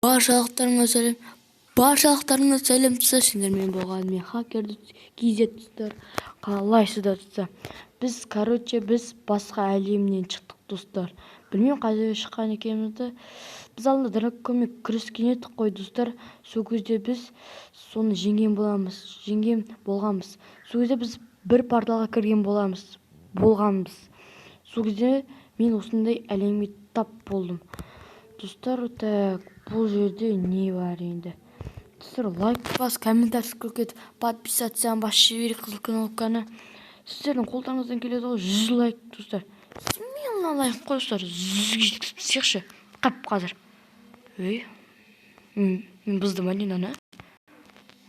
Баршалықтарыңа сәлем тұста, сендермен болған мен хакерді кейзе тұстар, қалайсыздар тұста. Біз басқа әлемнен шықтық достар. Білмеймін қайда шыққан екенімізді. Біз алдында дұрыс көмек күрескен едік қой достар. Сол кезде біз соны жеңген болғанбыз. Сол кезде біз бір порталға кірген болғанбыз. Сол кезде мен осындай әлемге тап болдым. Достар, бұл жерде не бар енді? Достар, лайк бас, комментарий көкет, подписаться бас, шевели қызыл кнопканы. Сіздердің қолдарыңыздан келеді ғой 100 лайк, достар. Смело лайк қой, достар. Сиқшы, қап қазір. Мен бұздым әлін,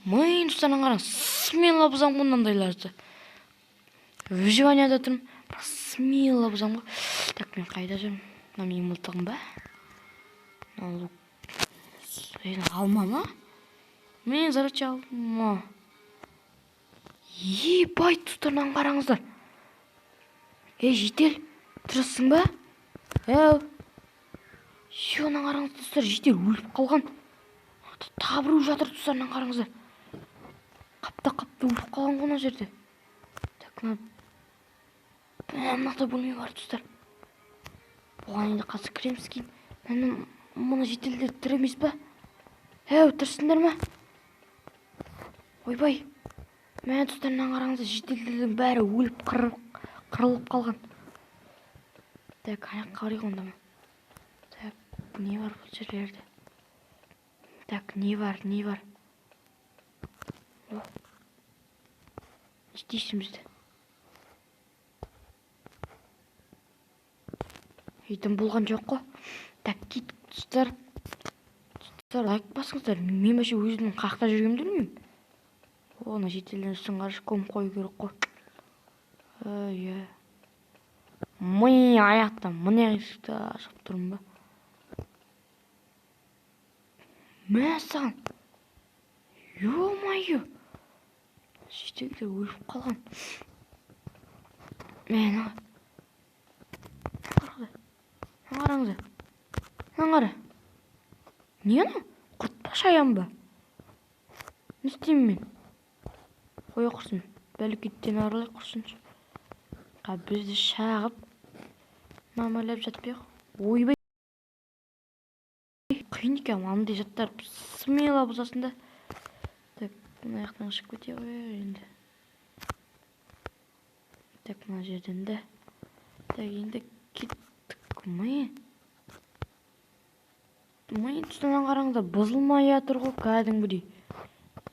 Мен достарынан қараң, смело бұзам мұндайларды. Выживанияда тұрмын, смело бұзам ғой. Так, мен қайда жүрмін? Менің мылтығым ба? Алма ма? Мен зарыча алма. Ебай, тұстарынан қараңыздар. Жетел, тұрсың ба? Шуынан қараңыз, тұстар, жетел өліп қалған. Табыру жатыр, тұстарынан қараңыздар. Қапта өліп қалған ғана жерде. Так, мынақта бөлме бар, тұстар. Бұған енді қазір кіреміз кейін. Мұны жетелдер тіремес ба? Тұрсыңдар ма? Ойбай. Мен тұстарынан қараңыздар, жетелдердің бәрі өліп қырылып қалған. Так, аяқ қарайық онда ма? Так, не бар бұл жерлерде? Так, не бар? Не істейсің бізді? Дым болған жоқ қой. Так, кет, тұстар, лайк басыңыздар. Мен бәше өзімнің қақта жүргенімді білмеймін. Оны жетелден үстін қарыш көм қою керек қой. Міне аяқтан, міне есікті ашып тұрмын ба? Мәсіған. Ё-майё. Жетелдер өліп қалған. Мен қараңыздар. Қара. Не ана? Құрт па, шаян ба? Не істеймін мен? Қоя құрсын. Бәлкеттен арылай құрсыншы. Бізді шағып мамалап жатпайық. Ойбай. Қиын екен, андай жаттар смело бұзасында. Так, мына аяқтан шығып кете ғой енді. Так, мына жерден де. Так, енді кеттік. Мен тұстан қараңыздар, бұзылмай жатыр ғой кәдімгідей.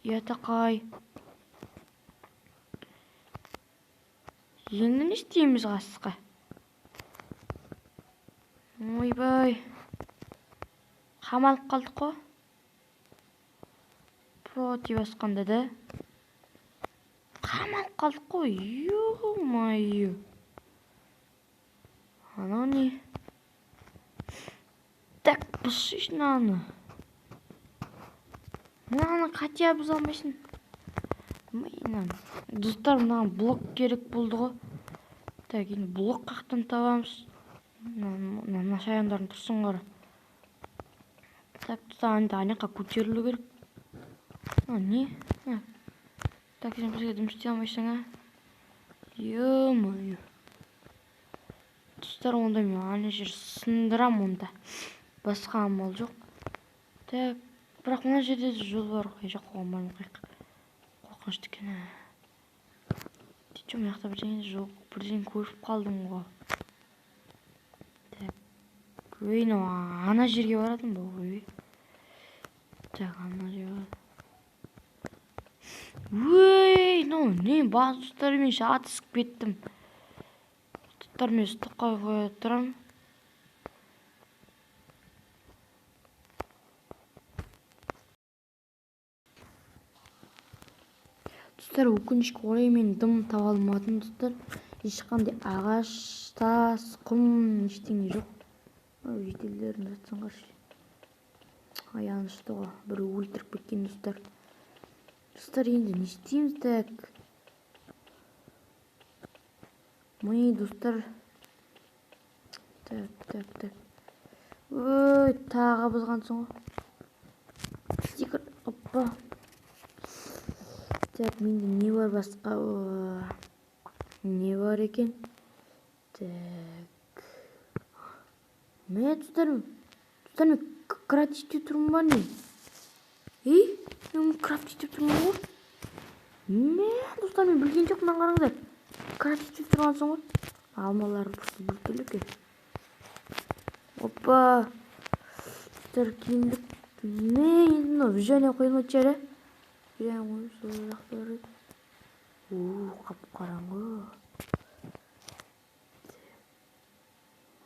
Ятақай. Енді не істейміз ғасысқа? Ойбай. Қамалып қалдық қой. Против басқанда да. Қамалып қалдық қой. Ё-майё. Анау не? Так, бұзшыш наны. Мынаны қатия бұза алмайсың. Достар, мынаған блок керек болды ғой. Так, енді блок қақтан табамыз. Мына шаяндарын тұрсын қара. Так, достар, енді анеқа көтерілу керек. Не? Так, сен бізге дымстай алмайсың, Ё-майё. Достар, онда мен ана жер сындырам онда. Басқа амал жоқ. Так, бірақ мына жерде жол бар. Жоқ, қоғаман қайық. Қорқынышты екен. Дейті маяқта бірден көріп қалдым ғой. Так, ана жерге барадым ба? Так, ана жерге барадым. Не, баз достарымен атысып кеттім. Достармен ұстыққа қоя тұрам. Достар, өкінішке орай мен дым таба алмадым, достар. Ешқандай ағаш, тас, құм, ештеңе жоқ. Жетелдерін жатсын қаршы. Аянышты ғой, бір өлтіріп кеткен, достар. Достар, енді не істейміз? Так. Достар. Так. Тағы бұзғансың ғой. стикер. Опа. Так, менде не бар басқа? Не бар екен? Так. Мә, достарым, крафтите тұрмын ба не? Мен крафтите тұрмын ғой. Мә, достар, мен білген жоқпын, қараңыздар. Крафтите тұрғансың ғой. Алмалар бүлтілік. Опа. Достар, киіндік. Мә, енді мынау және қойылмайды жәрі. Және қойып сол жақтары. Қап-қараңғы.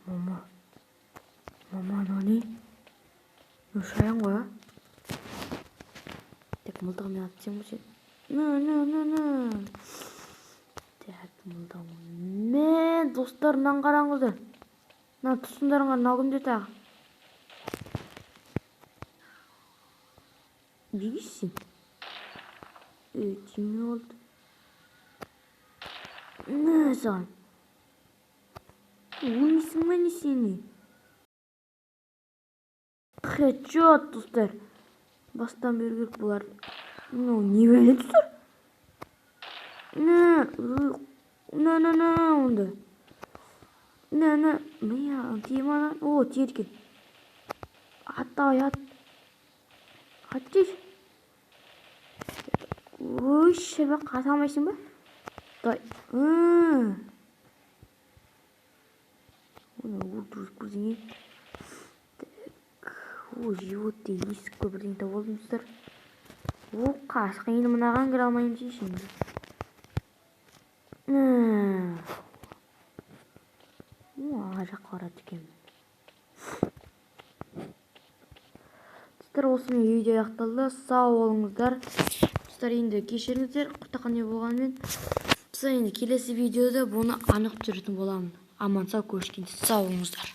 Мама, не? Шаян ғой, Так, мылтығымен атсам ғой сен. Так, мылтығымен. Мә, достар, мынаны қараңыздар. Мына тұсындарыңа мынау кімде тағы? Дейсің? Тиме oldu. Ne sen? Ölmüşsün beni seni. Headshot dostlar. Bastan beri görüp bular. Ne böyle dostlar? Ne onda. Ne ya? Tiyeme lan. Oo tiyerken. Hatta yat. Hadi. Oy şebe katamayısın be. Day. Vurdu. Животты есікке бірден тауып алдыңыздар. Қасқа енді мынаған кіре алмаймын дейсің. Ара жаққа қарады екен. Достар, осымен видео аяқталды. Сау болыңыздар. Достар, енді кешіріңіздер, құртақандай болғанмен. Біз енді келесі видеода бұны анық түсіретін боламын. Аман сау, көріскенше сау болыңыздар.